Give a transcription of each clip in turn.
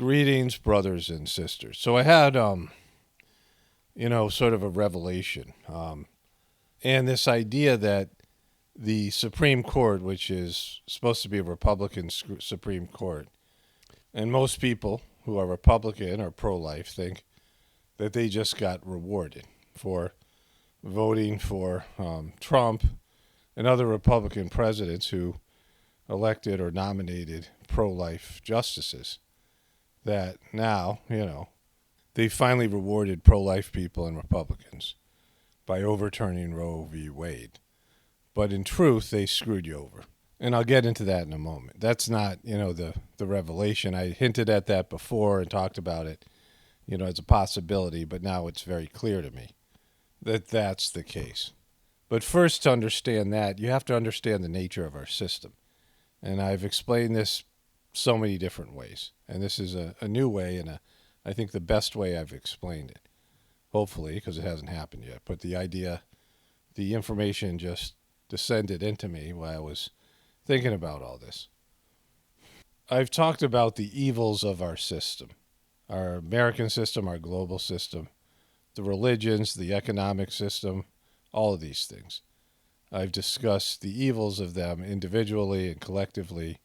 Greetings, brothers and sisters. So I had, sort of a revelation. And this idea that the Supreme Court, which is supposed to be a Republican Supreme Court, and most people who are Republican or pro-life think that they just got rewarded for voting for Trump and other Republican presidents who elected or nominated pro-life justices. That now, they finally rewarded pro-life people and Republicans by overturning Roe v. Wade. But in truth, they screwed you over. And I'll get into that in a moment. That's not, the revelation. I hinted at that before and talked about it, as a possibility, but now it's very clear to me that that's the case. But first, to understand that, you have to understand the nature of our system. And I've explained this so many different ways. And this is a new way, and I think the best way I've explained it. Hopefully, because it hasn't happened yet. But the information just descended into me while I was thinking about all this. I've talked about the evils of our system, our American system, our global system, the religions, the economic system, all of these things. I've discussed the evils of them individually and collectively,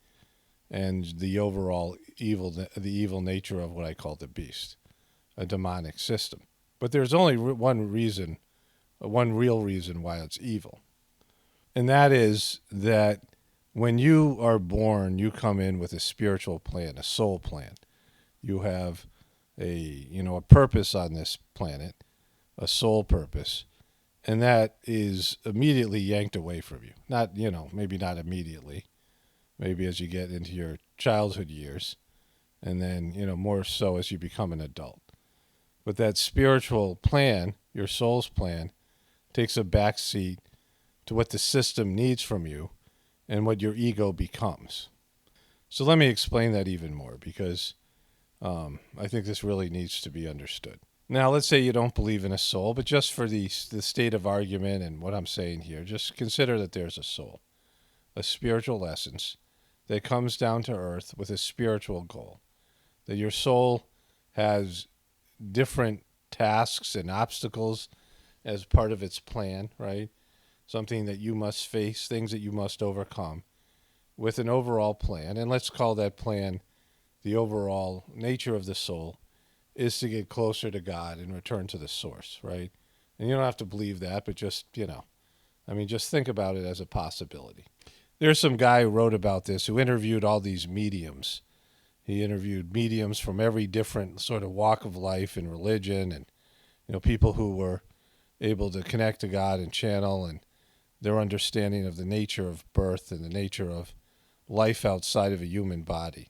and the overall the evil nature of what I call the beast, a demonic system. But there's only one real reason why it's evil. And that is that when you are born, you come in with a spiritual plan, a soul plan. You have a purpose on this planet, a soul purpose, and that is immediately yanked away from you. Not, maybe not immediately, maybe as you get into your childhood years, and then, more so as you become an adult. But that spiritual plan, your soul's plan, takes a backseat to what the system needs from you and what your ego becomes. So let me explain that even more, because I think this really needs to be understood. Now, let's say you don't believe in a soul, but just for the state of argument and what I'm saying here, just consider that there's a soul, a spiritual essence that comes down to earth with a spiritual goal, that your soul has different tasks and obstacles as part of its plan, right? Something that you must face, things that you must overcome with an overall plan. And let's call that plan the overall nature of the soul is to get closer to God and return to the source, right? And you don't have to believe that, but just, just think about it as a possibility. There's some guy who wrote about this who interviewed all these mediums. He interviewed mediums from every different sort of walk of life and religion, and, people who were able to connect to God and channel and their understanding of the nature of birth and the nature of life outside of a human body.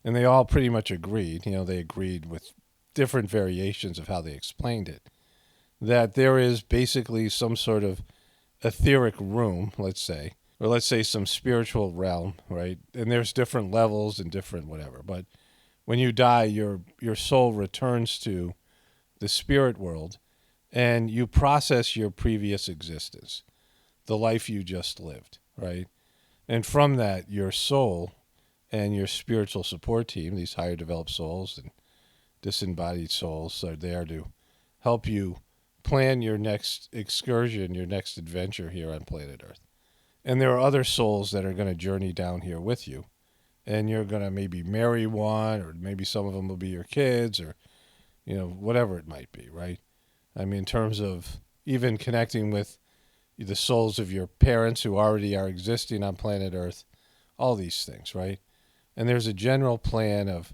And they all pretty much agreed, they agreed with different variations of how they explained it, that there is basically some sort of etheric room, let's say, or let's say some spiritual realm, right? And there's different levels and different whatever. But when you die, your soul returns to the spirit world, and you process your previous existence, the life you just lived, right? And from that, your soul and your spiritual support team, these higher developed souls and disembodied souls, are there to help you plan your next excursion, your next adventure here on planet Earth. And there are other souls that are going to journey down here with you, and you're going to maybe marry one, or maybe some of them will be your kids, or, whatever it might be, right? I mean, in terms of even connecting with the souls of your parents who already are existing on planet Earth, all these things, right? And there's a general plan of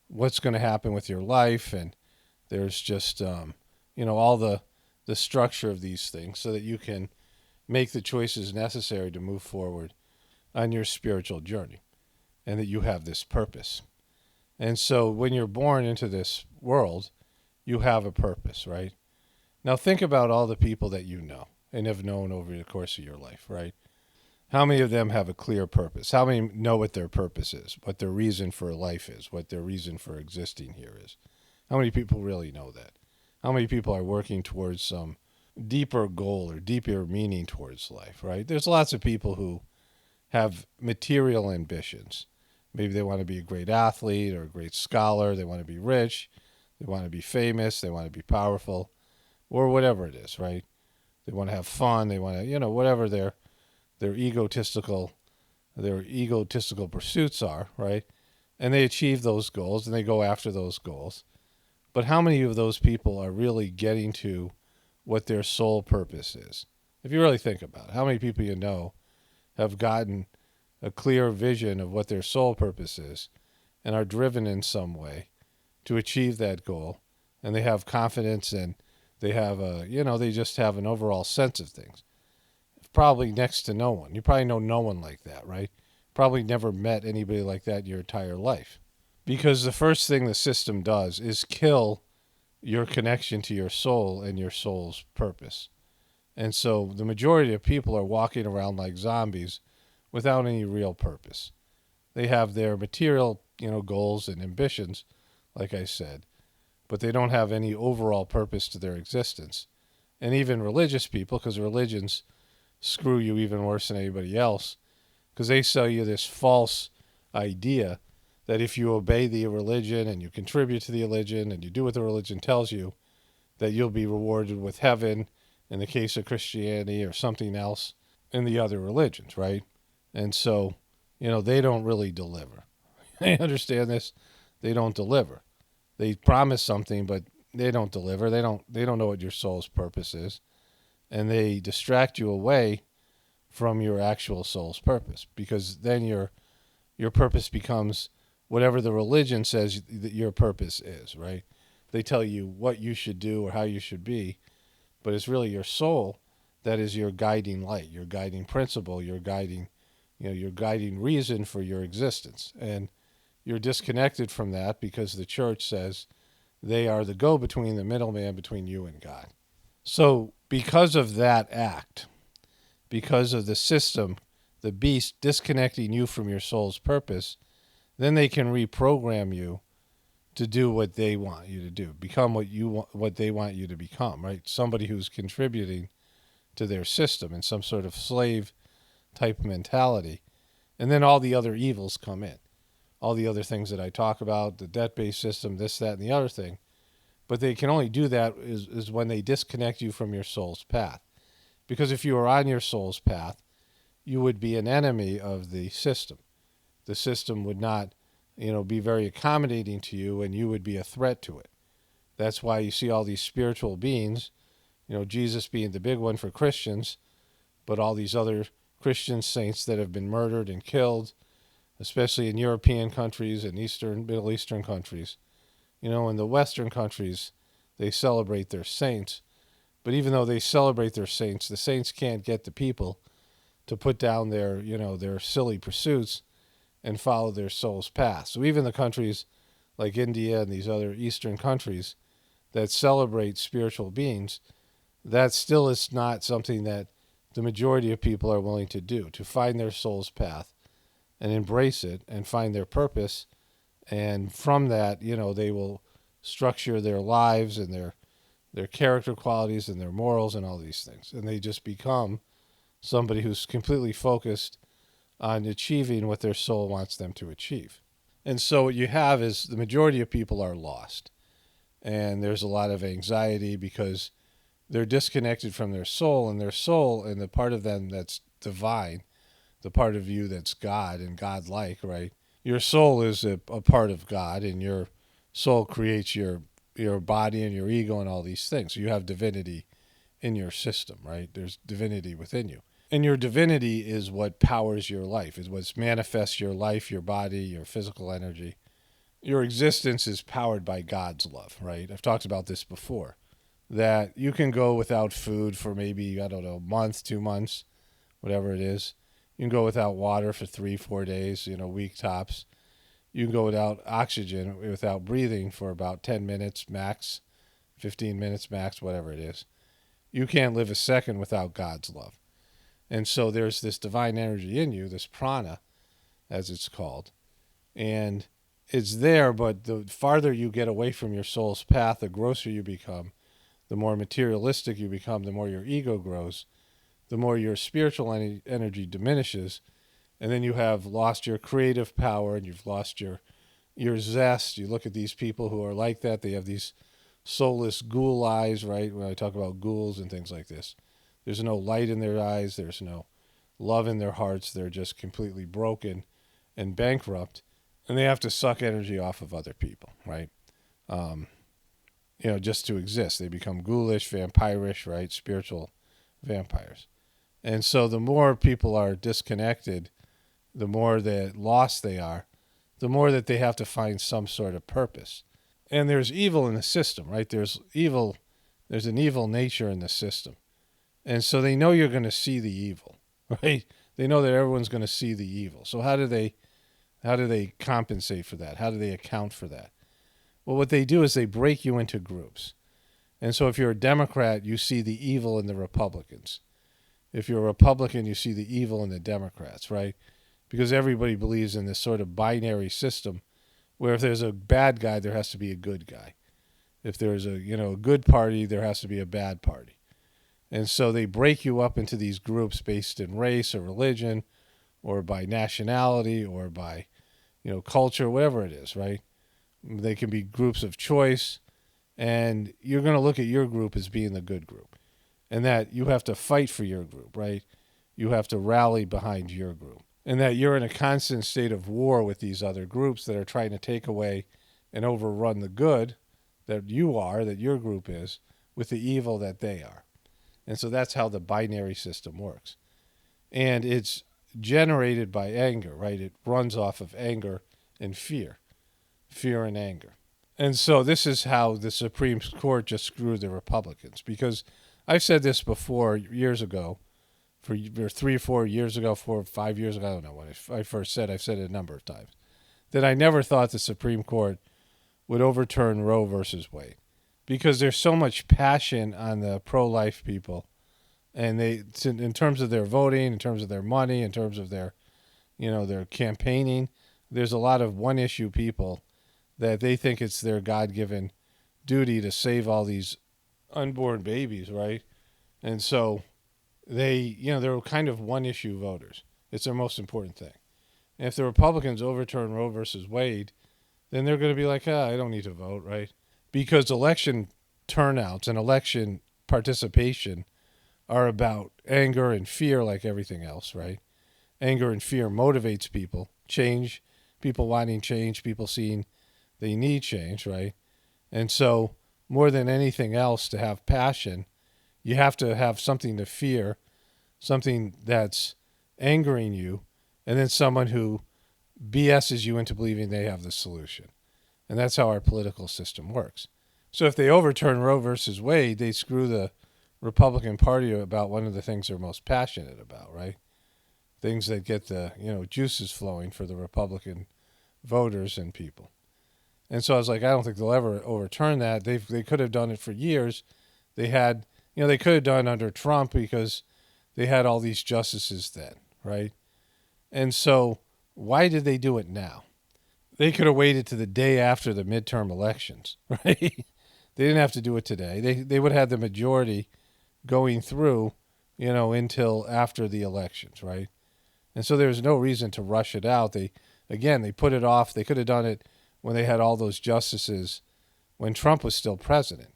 what's going to happen with your life, and there's just, all the structure of these things so that you can make the choices necessary to move forward on your spiritual journey, and that you have this purpose. And so when you're born into this world, you have a purpose, right? Now think about all the people that you know and have known over the course of your life, right? How many of them have a clear purpose? How many know what their purpose is, what their reason for life is, what their reason for existing here is? How many people really know that? How many people are working towards some deeper goal or deeper meaning towards life, right? There's lots of people who have material ambitions Maybe they want to be a great athlete or a great scholar. They want to be rich. They want to be famous. They want to be powerful, or whatever it is, right? They want to have fun. They want to, whatever their egotistical pursuits are, right? And they achieve those goals and they go after those goals. But how many of those people are really getting to what their sole purpose is? If you really think about it, how many people you know have gotten a clear vision of what their sole purpose is and are driven in some way to achieve that goal, and they have confidence and they have they just have an overall sense of things? Probably next to no one. You probably know no one like that, right? Probably never met anybody like that in your entire life. Because the first thing the system does is kill your connection to your soul and your soul's purpose. And so the majority of people are walking around like zombies without any real purpose. They have their material, goals and ambitions, like I said, but they don't have any overall purpose to their existence. And even religious people, because religions screw you even worse than anybody else, because they sell you this false idea that if you obey the religion and you contribute to the religion and you do what the religion tells you, that you'll be rewarded with heaven in the case of Christianity or something else in the other religions, right? And so, they don't really deliver. I understand this. They don't deliver. They promise something, but they don't deliver. They don't know what your soul's purpose is. And they distract you away from your actual soul's purpose, because then your purpose becomes whatever the religion says that your purpose is, right? They tell you what you should do or how you should be, but it's really your soul that is your guiding light, your guiding principle, your guiding reason for your existence. And you're disconnected from that because the church says they are the go-between, the middleman between you and God. So because of that act, because of the system, the beast disconnecting you from your soul's purpose, then they can reprogram you to do what they want you to do, become what they want you to become, right? Somebody who's contributing to their system in some sort of slave type mentality. And then all the other evils come in. All the other things that I talk about, the debt-based system, this, that, and the other thing. But they can only do that is when they disconnect you from your soul's path. Because if you were on your soul's path, you would be an enemy of the system. The system would not, be very accommodating to you, and you would be a threat to it. That's why you see all these spiritual beings, Jesus being the big one for Christians, but all these other Christian saints that have been murdered and killed, especially in European countries and Middle Eastern countries. In the Western countries, they celebrate their saints. But even though they celebrate their saints, the saints can't get the people to put down their silly pursuits and follow their soul's path. So even the countries like India and these other Eastern countries that celebrate spiritual beings, that still is not something that the majority of people are willing to do, to find their soul's path and embrace it and find their purpose. And from that, they will structure their lives and their character qualities and their morals and all these things. And they just become somebody who's completely focused on achieving what their soul wants them to achieve. And so what you have is the majority of people are lost. And there's a lot of anxiety because they're disconnected from their soul, and the part of them that's divine, the part of you that's God and God-like, right? Your soul is a part of God, and your soul creates your body and your ego and all these things. So you have divinity in your system, right? There's divinity within you. And your divinity is what powers your life, is what manifests your life, your body, your physical energy. Your existence is powered by God's love, right? I've talked about this before, that you can go without food for maybe, a month, 2 months, whatever it is. You can go without water for 3-4 days, week tops. You can go without oxygen, without breathing for about 10 minutes max, 15 minutes max, whatever it is. You can't live a second without God's love. And so there's this divine energy in you, this prana, as it's called. And it's there, but the farther you get away from your soul's path, the grosser you become, the more materialistic you become, the more your ego grows, the more your spiritual energy diminishes, And then you have lost your creative power and you've lost your zest. You look at these people who are like that. They have these soulless ghoul eyes, right? When I talk about ghouls and things like this, there's no light in their eyes. There's no love in their hearts. They're just completely broken and bankrupt, and they have to suck energy off of other people, right? Just to exist. They become ghoulish, vampirish, right? Spiritual vampires. And so the more people are disconnected, the more that lost they are, the more that they have to find some sort of purpose. And there's evil in the system, right? There's an evil nature in the system. And so they know you're going to see the evil, right? They know that everyone's going to see the evil. So how do they compensate for that? How do they account for that? Well, what they do is they break you into groups. And so if you're a Democrat, you see the evil in the Republicans. If you're a Republican, you see the evil in the Democrats, right? Because everybody believes in this sort of binary system where if there's a bad guy, there has to be a good guy. If there's a good party, there has to be a bad party. And so they break you up into these groups based in race or religion or by nationality or by, culture, whatever it is, right? They can be groups of choice, and you're going to look at your group as being the good group, and that you have to fight for your group, right? You have to rally behind your group, and that you're in a constant state of war with these other groups that are trying to take away and overrun the good that your group is, with the evil that they are. And so that's how the binary system works. And it's generated by anger, right? It runs off of anger and fear and anger. And so this is how the Supreme Court just screwed the Republicans. Because I've said this before years ago, for 3 or 4 years ago, 4 or 5 years ago, I don't know when I first said, I've said it a number of times, that I never thought the Supreme Court would overturn Roe versus Wade. Because there's so much passion on the pro-life people, and in terms of their voting, in terms of their money, in terms of their campaigning, there's a lot of one-issue people that they think it's their God-given duty to save all these unborn babies, right? And so they're kind of one-issue voters. It's their most important thing. And if the Republicans overturn Roe versus Wade, then they're going to be like, I don't need to vote, right? Because election turnouts and election participation are about anger and fear like everything else, right? Anger and fear motivates people. Change, people wanting change, people seeing they need change, right? And so more than anything else, to have passion, you have to have something to fear, something that's angering you, and then someone who BS's you into believing they have the solution. And that's how our political system works. So if they overturn Roe versus Wade, they screw the Republican Party about one of the things they're most passionate about, right? Things that get the juices flowing for the Republican voters and people. And so I was like, I don't think they'll ever overturn that. They could have done it for years. They could have done under Trump because they had all these justices then, right? And so why did they do it now? They could have waited to the day after the midterm elections, right? They didn't have to do it today. They would have had the majority going through, until after the elections, right? And so there's no reason to rush it out. They put it off. They could have done it when they had all those justices when Trump was still president.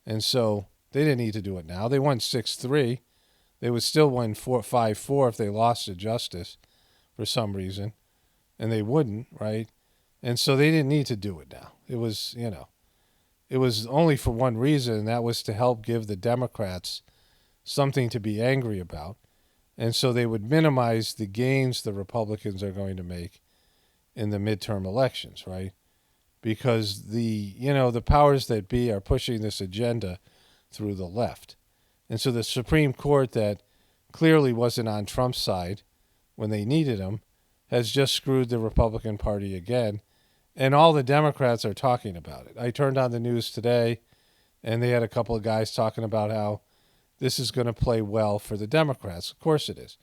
And so they didn't need to do it now. They won 6-3. They would still win 5-4 if they lost a justice for some reason, and they wouldn't, right? And so they didn't need to do it now. It was only for one reason, and that was to help give the Democrats something to be angry about. And so they would minimize the gains the Republicans are going to make in the midterm elections, right? Because the powers that be are pushing this agenda through the left. And so the Supreme Court, that clearly wasn't on Trump's side when they needed him, has just screwed the Republican Party again. And all the Democrats are talking about it. I turned on the news today, and they had a couple of guys talking about how this is going to play well for the Democrats. Of course it is.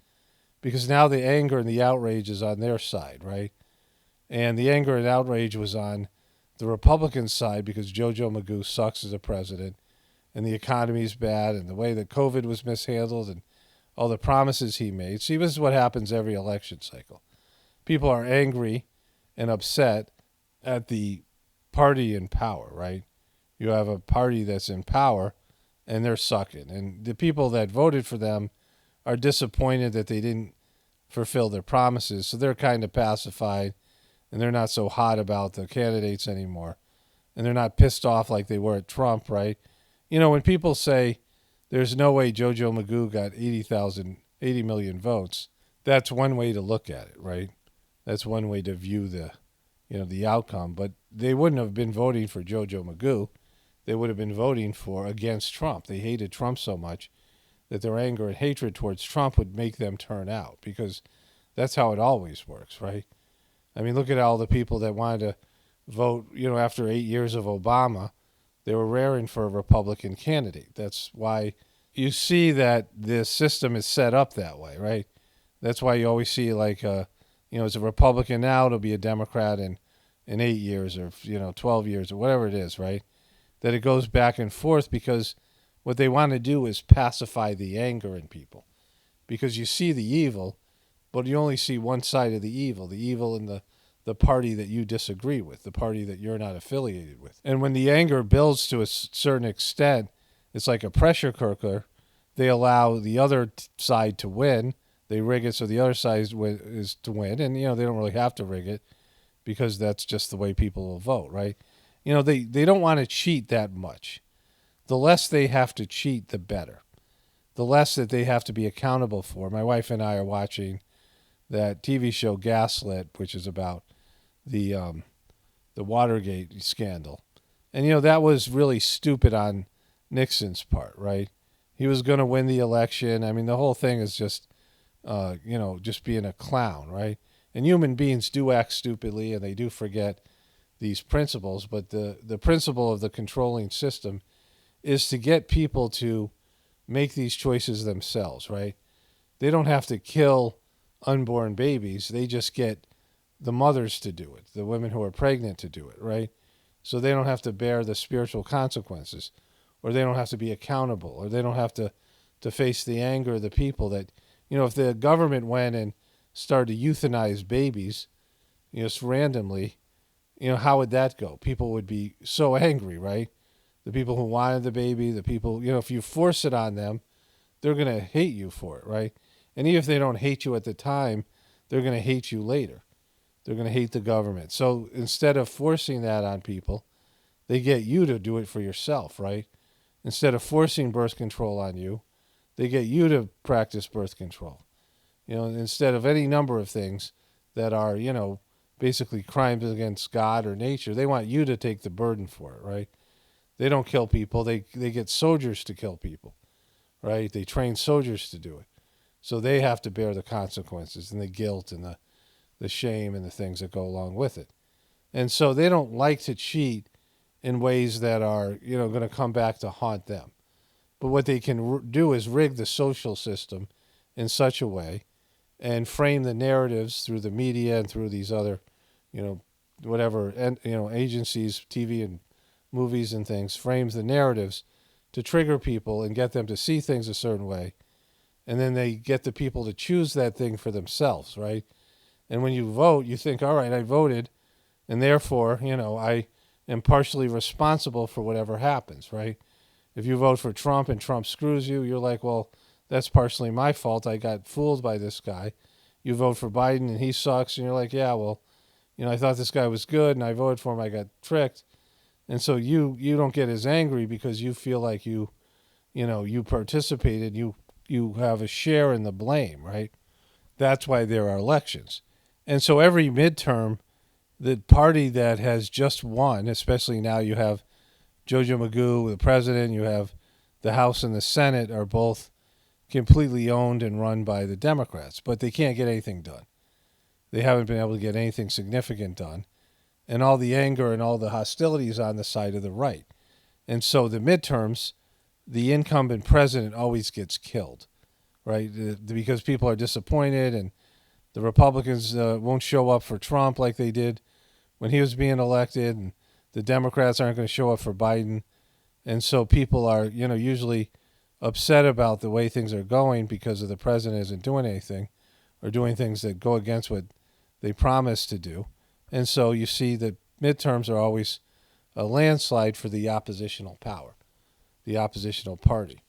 Because now the anger and the outrage is on their side, right? And the anger and outrage was on the Republican side because Jojo Magoo sucks as a president, and the economy's bad, and the way that COVID was mishandled, and all the promises he made. See, this is what happens every election cycle. People are angry and upset at the party in power, right? You have a party that's in power and they're sucking. And the people that voted for them are disappointed that they didn't fulfill their promises. So they're kind of pacified and they're not so hot about the candidates anymore. And they're not pissed off like they were at Trump, right? You know, when people say there's no way JoJo Magoo got 80 million votes, that's one way to look at it, right? That's one way to view the outcome. But they wouldn't have been voting for JoJo Magoo. They would have been voting against Trump. They hated Trump so much that their anger and hatred towards Trump would make them turn out, because that's how it always works, right? I mean, look at all the people that wanted to vote, after 8 years of Obama, they were raring for a Republican candidate. That's why you see that this system is set up that way, right? That's why you always see it's a Republican now, it'll be a Democrat in 8 years or, 12 years or whatever it is, right? That it goes back and forth because what they want to do is pacify the anger in people, because you see the evil, but you only see one side of the evil in the party that you disagree with, the party that you're not affiliated with. And when the anger builds to a certain extent, it's like a pressure cooker. They allow the other side to win. They rig it so the other side is to win. And, they don't really have to rig it because that's just the way people will vote, right? They don't want to cheat that much. The less they have to cheat, the better. The less that they have to be accountable for. My wife and I are watching that TV show Gaslit, which is about the Watergate scandal. And, that was really stupid on Nixon's part, right? He was going to win the election. I mean, the whole thing is just, just being a clown, right? And human beings do act stupidly, and they do forget these principles. But the principle of the controlling system is to get people to make these choices themselves, right? They don't have to kill unborn babies. They just get the mothers to do it, the women who are pregnant to do it, right? So they don't have to bear the spiritual consequences, or they don't have to be accountable, or they don't have to face the anger of the people that, if the government went and started to euthanize babies, just randomly, how would that go? People would be so angry, right? The people who wanted the baby, the people, if you force it on them, they're going to hate you for it, right? And even if they don't hate you at the time, they're going to hate you later. They're going to hate the government. So instead of forcing that on people, they get you to do it for yourself, right? Instead of forcing birth control on you, they get you to practice birth control. Instead of any number of things that are, basically crimes against God or nature, they want you to take the burden for it, right? They don't kill people. They get soldiers to kill people, right? They train soldiers to do it. So they have to bear the consequences and the guilt and the shame and the things that go along with it. And so they don't like to cheat in ways that are, going to come back to haunt them. But what they can do is rig the social system in such a way and frame the narratives through the media and through these other, agencies, TV and movies and things, frames the narratives to trigger people and get them to see things a certain way. And then they get the people to choose that thing for themselves, right? And when you vote, you think, all right, I voted, and therefore, I am partially responsible for whatever happens, right? If you vote for Trump and Trump screws you, you're like, well, that's partially my fault. I got fooled by this guy. You vote for Biden and he sucks, and you're like, yeah, well, I thought this guy was good, and I voted for him. I got tricked. And so you don't get as angry because you feel like you participated, you have a share in the blame, right? That's why there are elections. And so every midterm, the party that has just won, especially now you have JoJo Magoo, the president, you have the House and the Senate are both completely owned and run by the Democrats, but they can't get anything done. They haven't been able to get anything significant done. And all the anger and all the hostility is on the side of the right. And so the midterms, the incumbent president always gets killed, right? Because people are disappointed, and the Republicans won't show up for Trump like they did when he was being elected, and the Democrats aren't going to show up for Biden. And so people are, usually upset about the way things are going because of the president isn't doing anything or doing things that go against what they promised to do. And so you see that midterms are always a landslide for the oppositional power, the oppositional party.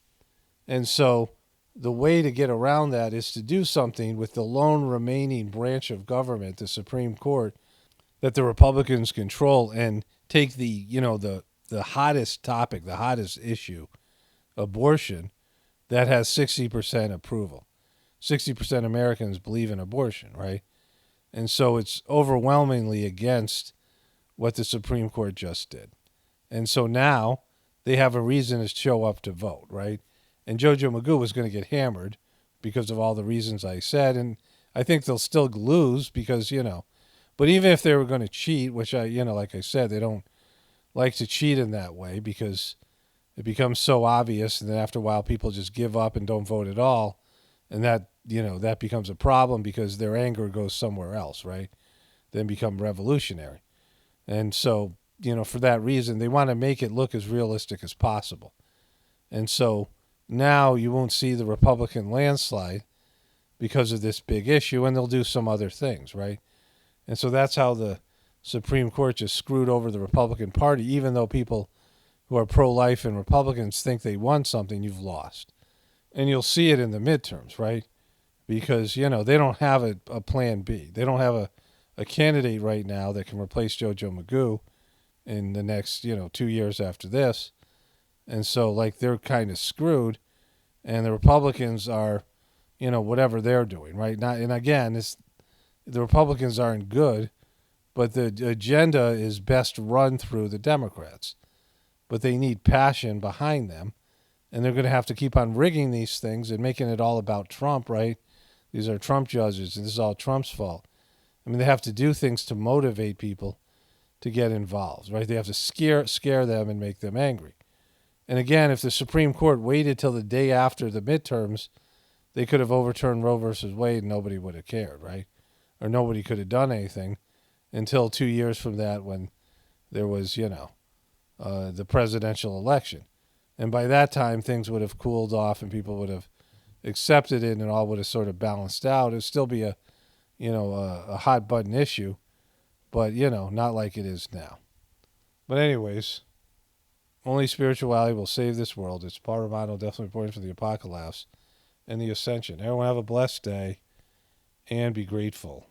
And so the way to get around that is to do something with the lone remaining branch of government, the Supreme Court, that the Republicans control, and take the hottest topic, the hottest issue, abortion, that has 60% approval. 60% Americans believe in abortion, right? And so it's overwhelmingly against what the Supreme Court just did. And so now they have a reason to show up to vote, right? And Jojo Magoo was going to get hammered because of all the reasons I said. And I think they'll still lose because, but even if they were going to cheat, which like I said, they don't like to cheat in that way because it becomes so obvious. And then after a while, people just give up and don't vote at all. And that becomes a problem because their anger goes somewhere else, right? Then become revolutionary. And so, for that reason, they want to make it look as realistic as possible. And so now you won't see the Republican landslide because of this big issue, and they'll do some other things, right? And so that's how the Supreme Court just screwed over the Republican Party. Even though people who are pro-life and Republicans think they won something, you've lost. And you'll see it in the midterms, right? Because, they don't have a plan B. They don't have a candidate right now that can replace Jojo Magoo in the next, 2 years after this. And so, they're kind of screwed. And the Republicans are, whatever they're doing, right? And again, the Republicans aren't good, but the agenda is best run through the Democrats. But they need passion behind them. And they're going to have to keep on rigging these things and making it all about Trump, right? These are Trump judges, and this is all Trump's fault. I mean, they have to do things to motivate people to get involved, right? They have to scare them and make them angry. And again, if the Supreme Court waited till the day after the midterms, they could have overturned Roe versus Wade and nobody would have cared, right? Or nobody could have done anything until 2 years from that when there was, the presidential election. And by that time, things would have cooled off and people would have accepted it and all would have sort of balanced out. It would still be a hot button issue, but, not like it is now. But anyways, only spirituality will save this world. It's part of Arnold, definitely important for the apocalypse and the ascension. Everyone have a blessed day and be grateful.